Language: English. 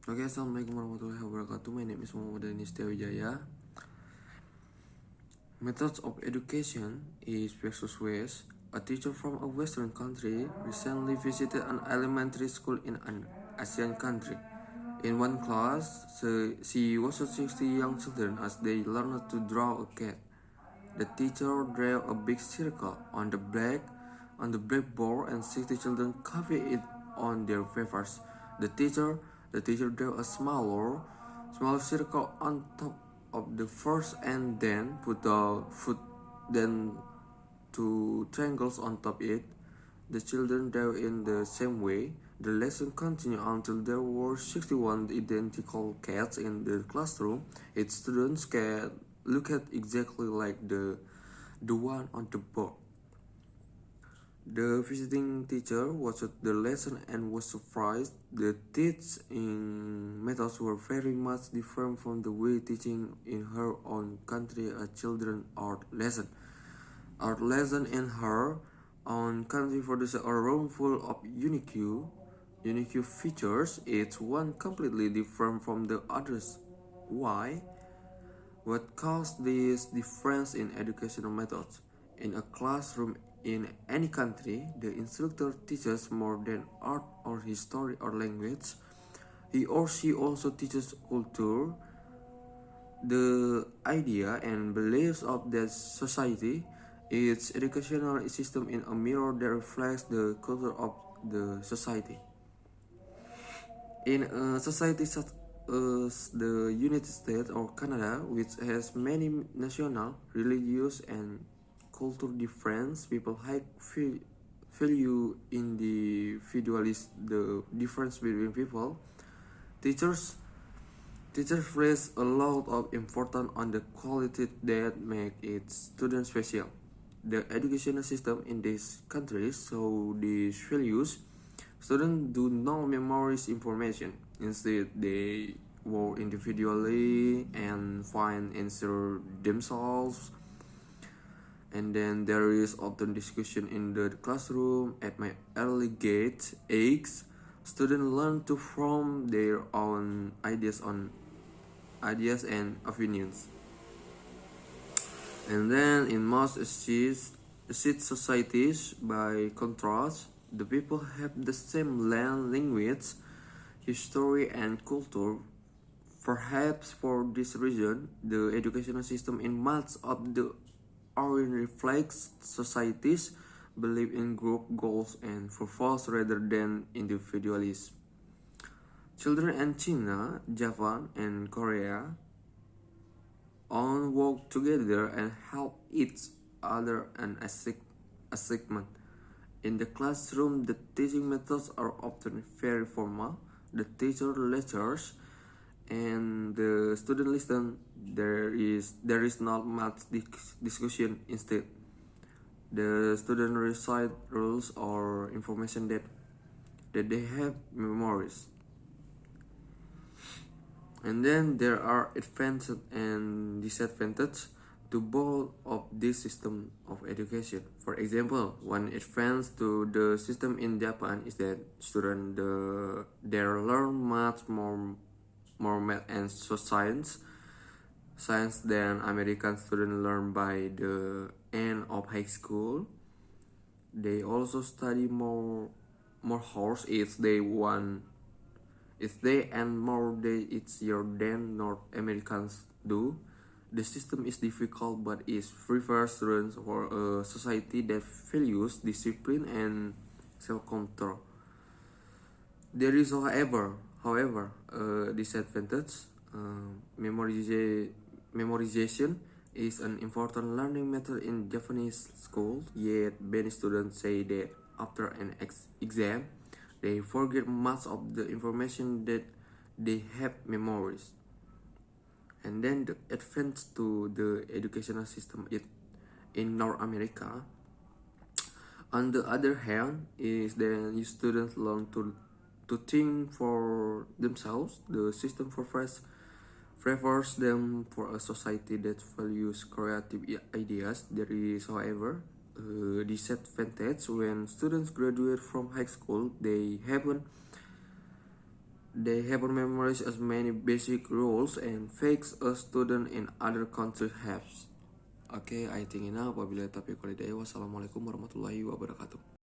Oke, Assalamualaikum warahmatullahi wabarakatuh. My name is Muhammad Danis Wijaya. Methods of education is versus ways. A teacher from a Western country recently visited an elementary school in an Asian country. In one class, she was teaching young children as they learned to draw a cat. The teacher drew a big circle on the blackboard and 60 children copied it on their papers. The teacher drew a smaller circle on top of the first and then put then two triangles on top it. The children drew in the same way. The lesson continued until there were 61 identical cats in the classroom. Each student's cat looked exactly like the one on the board. The visiting teacher watched the lesson and was surprised. The teaching methods were very much different from the way teaching in her own country a children's art lesson. Art lesson in her own country produced a room full of unique features, each one completely different from the others. Why? What caused this difference in educational methods? In a classroom in any country, the instructor teaches more than art or history or language. He or she also teaches culture, the idea and beliefs of that society. Its educational system in a mirror that reflects the culture of the society. In a society such as the United States or Canada, which has many national, religious, and cultural differences, people value individualism, the difference between people. Teachers place a lot of importance on the quality that make its students special. The educational system in these countries show these values. Students do not memorize information. Instead, they work individually and find answers themselves. And then there is often discussion in the classroom. At my early age, students learn to form their own ideas and opinions. And then in most Asian societies, by contrast, the people have the same language, history, and culture. Perhaps for this reason, the educational system in much of the origin reflects societies' belief in group goals and purpose rather than individualism. Children in China, Japan, and Korea all work together and help each other an assignment. In the classroom, the teaching methods are often very formal. The teacher lectures and the student listen. There is not much discussion. Instead, the student recite rules or information that they have memorized. And then there are advantages and disadvantages to both of this system of education. For example, one advantage to the system in Japan is that students they learn much more math and science than American students learn by the end of high school. They also study more hours if they and more day each year than North Americans do. The system is difficult but is prepares students for a society that values discipline and self-control. There is however, a disadvantage. Memorization is an important learning method in Japanese schools, yet many students say that after an exam, they forget much of the information that they have memorized. And then the advance to the educational system in North America, on the other hand, is that students learn to think for themselves. The system prepares them for a society that values creative ideas. There is, however, a disadvantage when students graduate from high school. They haven't memorized as many basic rules and fakes a student in other countries have. Okay, I think enough. Wabillahi taufiq walhidayah. Wassalamualaikum warahmatullahi wabarakatuh.